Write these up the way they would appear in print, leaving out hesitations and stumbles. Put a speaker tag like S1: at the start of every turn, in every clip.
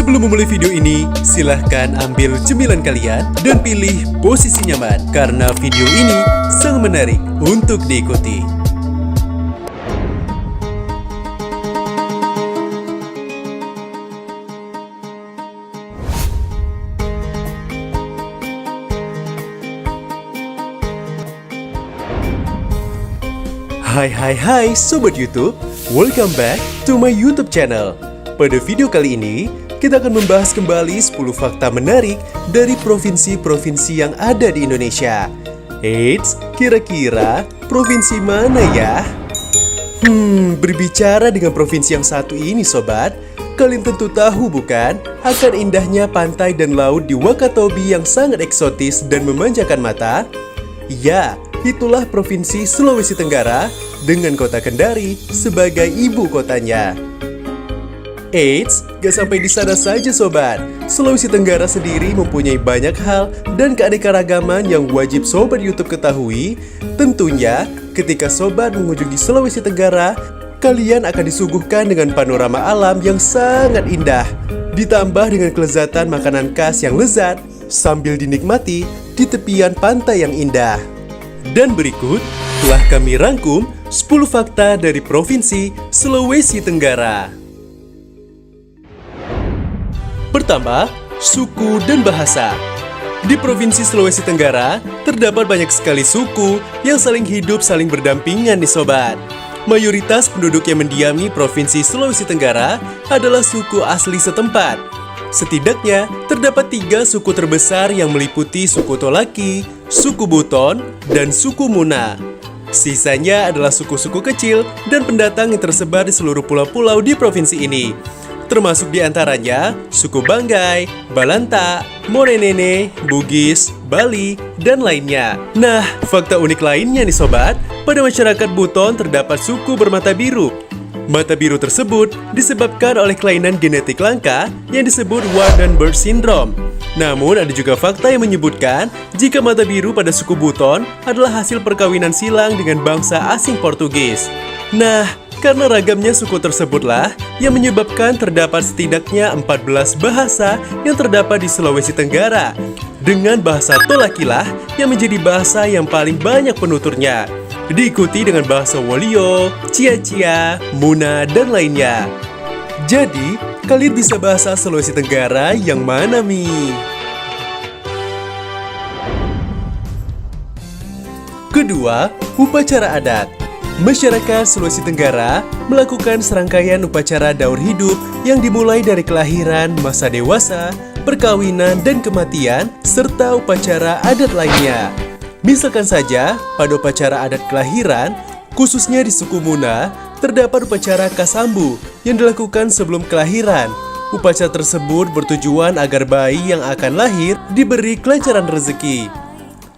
S1: Sebelum memulai video ini, silahkan ambil cemilan kalian dan pilih posisi nyaman karena video ini sangat menarik untuk diikuti. Hai Sobat YouTube, welcome back to my YouTube channel. Pada video kali ini, kita akan membahas kembali 10 fakta menarik dari provinsi-provinsi yang ada di Indonesia. Eits, kira-kira provinsi mana ya? Berbicara dengan provinsi yang satu ini sobat, kalian tentu tahu bukan akan indahnya pantai dan laut di Wakatobi yang sangat eksotis dan memanjakan mata? Ya, itulah Provinsi Sulawesi Tenggara dengan kota Kendari sebagai ibu kotanya. Eits, gak sampai di sana saja sobat. Sulawesi Tenggara sendiri mempunyai banyak hal dan keanekaragaman yang wajib sobat YouTube ketahui. Tentunya, ketika sobat mengunjungi Sulawesi Tenggara, kalian akan disuguhkan dengan panorama alam yang sangat indah, ditambah dengan kelezatan makanan khas yang lezat sambil dinikmati di tepian pantai yang indah. Dan berikut telah kami rangkum 10 fakta dari Provinsi Sulawesi Tenggara. Pertama, suku dan bahasa. Di Provinsi Sulawesi Tenggara, terdapat banyak sekali suku yang saling hidup saling berdampingan nih sobat. Mayoritas penduduk yang mendiami Provinsi Sulawesi Tenggara adalah suku asli setempat. Setidaknya, terdapat 3 suku terbesar yang meliputi suku Tolaki, suku Buton, dan suku Muna. Sisanya adalah suku-suku kecil dan pendatang yang tersebar di seluruh pulau-pulau di provinsi ini. Termasuk diantaranya suku Banggai, Balanta, Morenene, Bugis, Bali, dan lainnya. Nah, fakta unik lainnya nih sobat, pada masyarakat Buton terdapat suku bermata biru. Mata biru tersebut disebabkan oleh kelainan genetik langka yang disebut Waardenburg Syndrome. Namun ada juga fakta yang menyebutkan jika mata biru pada suku Buton adalah hasil perkawinan silang dengan bangsa asing Portugis. Nah, karena ragamnya suku tersebutlah yang menyebabkan terdapat setidaknya 14 bahasa yang terdapat di Sulawesi Tenggara. Dengan bahasa Tolakilah yang menjadi bahasa yang paling banyak penuturnya. Diikuti dengan bahasa Wolio, Cia-Cia, Muna, dan lainnya. Jadi, kalian bisa bahasa Sulawesi Tenggara yang mana, Mi? Kedua, upacara adat. Masyarakat Sulawesi Tenggara melakukan serangkaian upacara daur hidup yang dimulai dari kelahiran, masa dewasa, perkawinan, dan kematian, serta upacara adat lainnya. Misalkan saja, pada upacara adat kelahiran, khususnya di suku Muna, terdapat upacara Kasambu yang dilakukan sebelum kelahiran. Upacara tersebut bertujuan agar bayi yang akan lahir diberi kelancaran rezeki.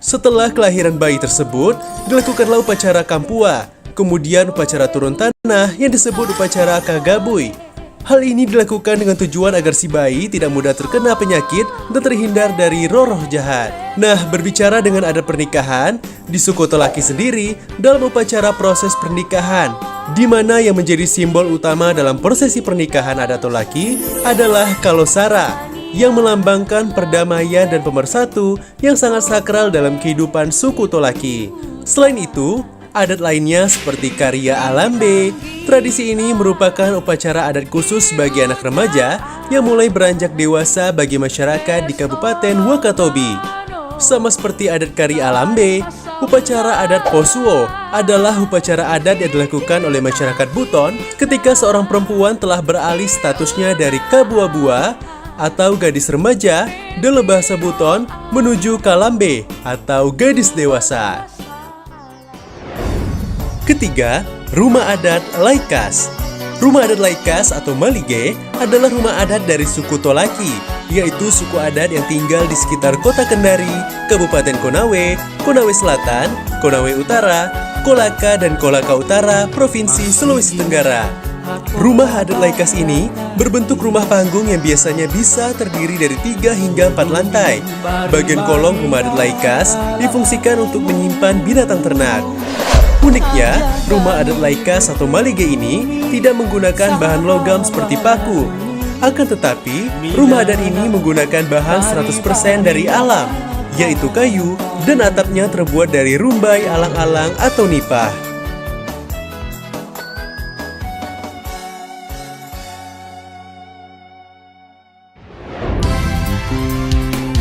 S1: Setelah kelahiran bayi tersebut, dilakukanlah upacara Kampua, kemudian upacara turun tanah yang disebut upacara Kagabui. Hal ini dilakukan dengan tujuan agar si bayi tidak mudah terkena penyakit dan terhindar dari roh-roh jahat. Nah, berbicara dengan adat pernikahan, di suku Tolaki sendiri dalam upacara proses pernikahan, di mana yang menjadi simbol utama dalam prosesi pernikahan adat Tolaki adalah kalosara, yang melambangkan perdamaian dan pemersatu yang sangat sakral dalam kehidupan suku Tolaki. Selain itu, adat lainnya seperti Karya Alambe. Tradisi ini merupakan upacara adat khusus bagi anak remaja yang mulai beranjak dewasa bagi masyarakat di Kabupaten Wakatobi. Sama seperti adat Karya Alambe, upacara adat Posuo adalah upacara adat yang dilakukan oleh masyarakat Buton ketika seorang perempuan telah beralih statusnya dari kabua-bua atau gadis remaja dalam bahasa Buton menuju Kalambe atau gadis dewasa. Ketiga, rumah adat Laikas. Rumah adat Laikas atau Malige adalah rumah adat dari suku Tolaki, yaitu suku adat yang tinggal di sekitar kota Kendari, Kabupaten Konawe, Konawe Selatan, Konawe Utara, Kolaka, dan Kolaka Utara, Provinsi Sulawesi Tenggara. Rumah adat Laikas ini berbentuk rumah panggung yang biasanya bisa terdiri dari 3 hingga 4 lantai. Bagian kolong rumah adat Laikas difungsikan untuk menyimpan binatang ternak. Uniknya, rumah adat Laikas atau Malige ini tidak menggunakan bahan logam seperti paku. Akan tetapi, rumah adat ini menggunakan bahan 100% dari alam, yaitu kayu, dan atapnya terbuat dari rumbai, alang-alang, atau nipah.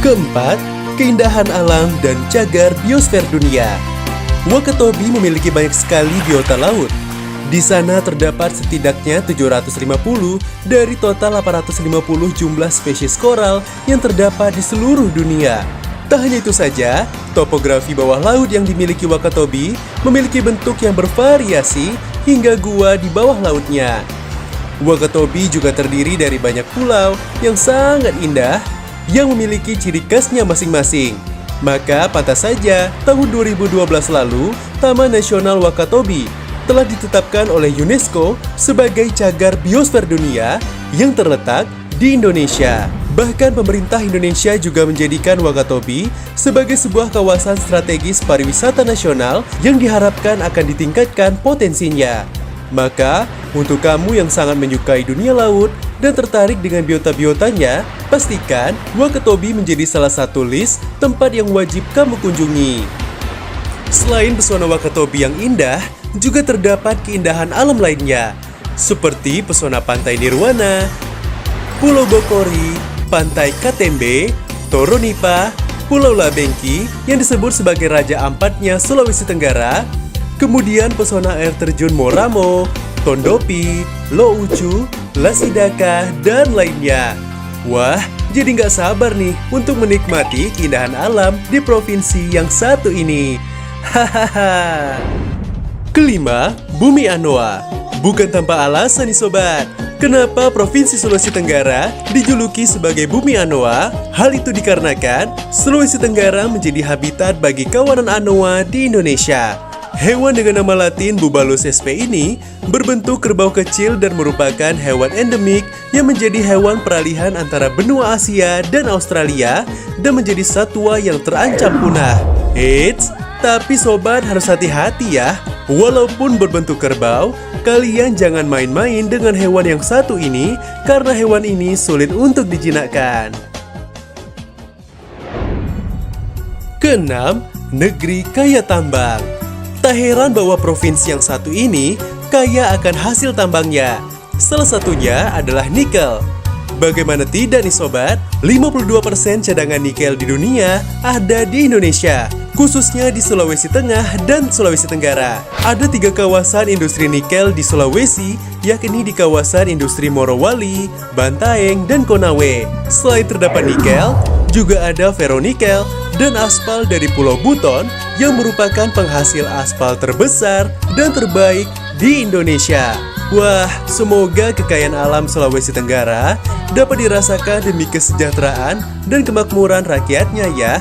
S1: Keempat, keindahan alam dan cagar biosfer dunia. Wakatobi memiliki banyak sekali biota laut. Di sana terdapat setidaknya 750 dari total 850 jumlah spesies koral yang terdapat di seluruh dunia. Tak hanya itu saja, topografi bawah laut yang dimiliki Wakatobi memiliki bentuk yang bervariasi hingga gua di bawah lautnya. Wakatobi juga terdiri dari banyak pulau yang sangat indah yang memiliki ciri khasnya masing-masing. Maka pantas saja tahun 2012 lalu, Taman Nasional Wakatobi telah ditetapkan oleh UNESCO sebagai cagar biosfer dunia yang terletak di Indonesia. Bahkan pemerintah Indonesia juga menjadikan Wakatobi sebagai sebuah kawasan strategis pariwisata nasional yang diharapkan akan ditingkatkan potensinya. Maka, untuk kamu yang sangat menyukai dunia laut dan tertarik dengan biota-biotanya, pastikan Wakatobi menjadi salah satu list tempat yang wajib kamu kunjungi. Selain pesona Wakatobi yang indah, juga terdapat keindahan alam lainnya, seperti pesona Pantai Nirwana, Pulau Bokori, Pantai Katembe, Toronipa, Pulau Labengki yang disebut sebagai Raja Ampatnya Sulawesi Tenggara, kemudian pesona air terjun Moramo, Tondopi, Loucu, Lasidaka, dan lainnya. Wah, jadi nggak sabar nih untuk menikmati keindahan alam di provinsi yang satu ini. Hahaha. Kelima, Bumi Anoa. Bukan tanpa alasan nih sobat, kenapa Provinsi Sulawesi Tenggara dijuluki sebagai Bumi Anoa? Hal itu dikarenakan Sulawesi Tenggara menjadi habitat bagi kawanan Anoa di Indonesia. Hewan dengan nama latin Bubalus sp ini berbentuk kerbau kecil dan merupakan hewan endemik yang menjadi hewan peralihan antara benua Asia dan Australia dan menjadi satwa yang terancam punah. Eits, tapi sobat harus hati-hati ya. Walaupun berbentuk kerbau, kalian jangan main-main dengan hewan yang satu ini karena hewan ini sulit untuk dijinakkan. Keenam, negeri kaya tambang. Tak heran bahwa provinsi yang satu ini kaya akan hasil tambangnya. Salah satunya adalah nikel. Bagaimana tidak nih sobat, 52% cadangan nikel di dunia ada di Indonesia, khususnya di Sulawesi Tengah dan Sulawesi Tenggara. Ada 3 kawasan industri nikel di Sulawesi, yakni di kawasan industri Morowali, Bantaeng, dan Konawe. Selain terdapat nikel, juga ada ferronikel dan aspal dari Pulau Buton yang merupakan penghasil aspal terbesar dan terbaik di Indonesia. Wah, semoga kekayaan alam Sulawesi Tenggara dapat dirasakan demi kesejahteraan dan kemakmuran rakyatnya ya.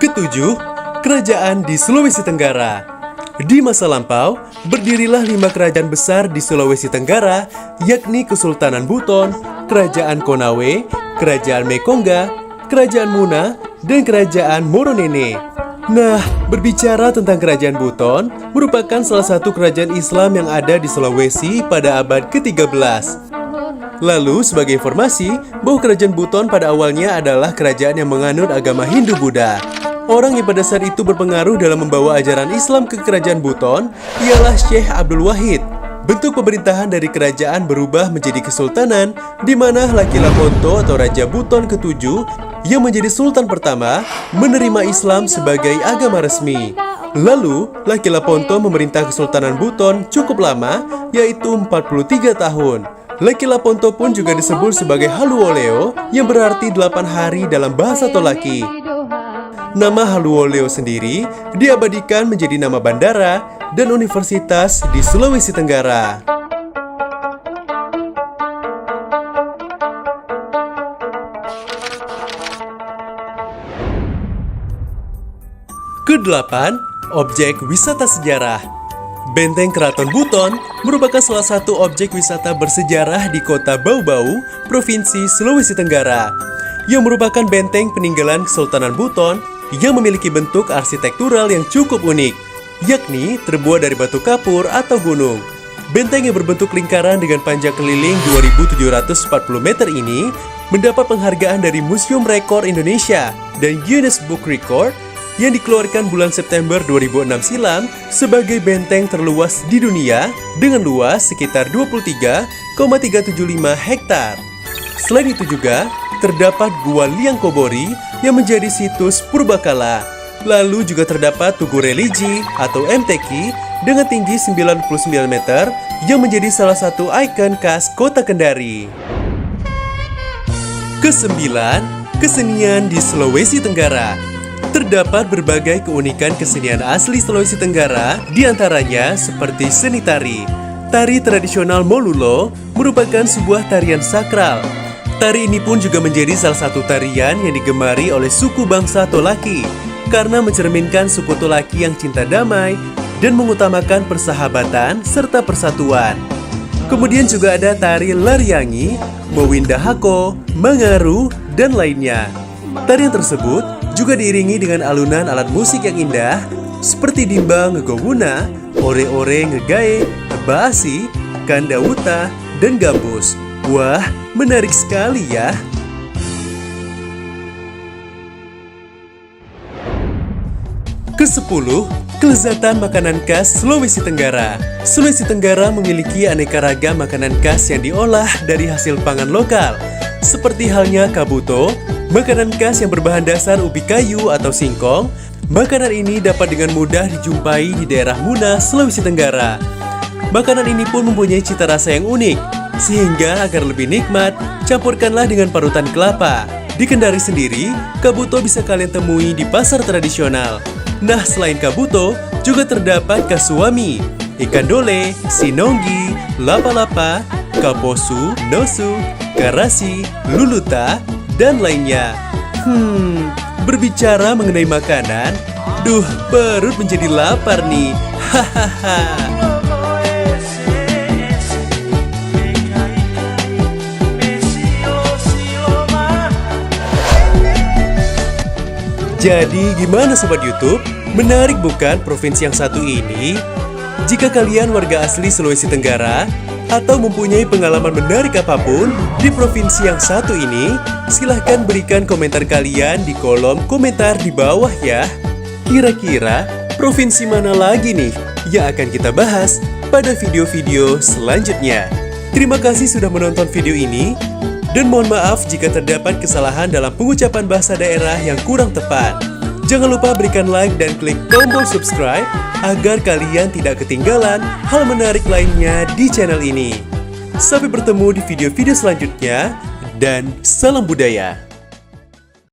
S1: Ketujuh, kerajaan di Sulawesi Tenggara. Di masa lampau, berdirilah 5 kerajaan besar di Sulawesi Tenggara, yakni Kesultanan Buton, Kerajaan Konawe, Kerajaan Mekonga, Kerajaan Muna, dan Kerajaan Moronene. Nah, berbicara tentang Kerajaan Buton, merupakan salah satu kerajaan Islam yang ada di Sulawesi pada abad ke-13. Lalu, sebagai informasi, bahwa Kerajaan Buton pada awalnya adalah kerajaan yang menganut agama Hindu-Buddha. Orang yang pada saat itu berpengaruh dalam membawa ajaran Islam ke Kerajaan Buton ialah Syekh Abdul Wahid. Bentuk pemerintahan dari kerajaan berubah menjadi kesultanan, di mana Laki Laponto atau Raja Buton ke-7 yang menjadi sultan pertama menerima Islam sebagai agama resmi. Lalu, Laki Laponto memerintah Kesultanan Buton cukup lama, yaitu 43 tahun. Laki Laponto pun juga disebut sebagai Haluoleo, yang berarti 8 hari dalam bahasa Tolaki. Nama Haluoleo sendiri diabadikan menjadi nama bandara dan universitas di Sulawesi Tenggara. Kedelapan, objek wisata sejarah. Benteng Keraton Buton merupakan salah satu objek wisata bersejarah di kota Bau-Bau, Provinsi Sulawesi Tenggara, yang merupakan benteng peninggalan Kesultanan Buton yang memiliki bentuk arsitektural yang cukup unik. yakni terbuat dari batu kapur atau gunung. Benteng yang berbentuk lingkaran dengan panjang keliling 2.740 meter ini mendapat penghargaan dari Museum Rekor Indonesia dan Guinness Book Record yang dikeluarkan bulan September 2006 silam sebagai benteng terluas di dunia dengan luas sekitar 23,375 hektar. Selain itu juga, terdapat Gua Liangkobori yang menjadi situs purbakala. Lalu juga terdapat Tugu Religi atau MTQ dengan tinggi 99 meter yang menjadi salah satu ikon khas kota Kendari. Kesembilan, kesenian di Sulawesi Tenggara. Terdapat berbagai keunikan kesenian asli Sulawesi Tenggara, diantaranya seperti seni tari. Tari tradisional Molulo merupakan sebuah tarian sakral. Tari ini pun juga menjadi salah satu tarian yang digemari oleh suku bangsa Tolaki karena mencerminkan suku Tolaki yang cinta damai dan mengutamakan persahabatan serta persatuan. Kemudian juga ada tari Lariangi, Mowindahako, Mangaru, dan lainnya. Tarian tersebut juga diiringi dengan alunan alat musik yang indah seperti dimba ngegowuna, ore-ore ngegae, baasi, kandawuta, dan gambus. Wah, menarik sekali ya. Kesepuluh, kelezatan makanan khas Sulawesi Tenggara. Sulawesi Tenggara memiliki aneka ragam makanan khas yang diolah dari hasil pangan lokal. Seperti halnya kabuto, makanan khas yang berbahan dasar ubi kayu atau singkong. Makanan ini dapat dengan mudah dijumpai di daerah Muna, Sulawesi Tenggara. Makanan ini pun mempunyai cita rasa yang unik, sehingga agar lebih nikmat, campurkanlah dengan parutan kelapa. Di Kendari sendiri, kabuto bisa kalian temui di pasar tradisional. Nah, selain kabuto, juga terdapat kasuami, ikan dole, sinonggi, lapa-lapa, kaposu, nosu, karasi, luluta, dan lainnya. Berbicara mengenai makanan, perut menjadi lapar nih. Hahaha. Jadi gimana Sobat YouTube? Menarik bukan provinsi yang satu ini? Jika kalian warga asli Sulawesi Tenggara atau mempunyai pengalaman menarik apapun di provinsi yang satu ini, silahkan berikan komentar kalian di kolom komentar di bawah ya. Kira-kira provinsi mana lagi nih yang akan kita bahas pada video-video selanjutnya? Terima kasih sudah menonton video ini. Dan mohon maaf jika terdapat kesalahan dalam pengucapan bahasa daerah yang kurang tepat. Jangan lupa berikan like dan klik tombol subscribe agar kalian tidak ketinggalan hal menarik lainnya di channel ini. Sampai bertemu di video-video selanjutnya dan salam budaya.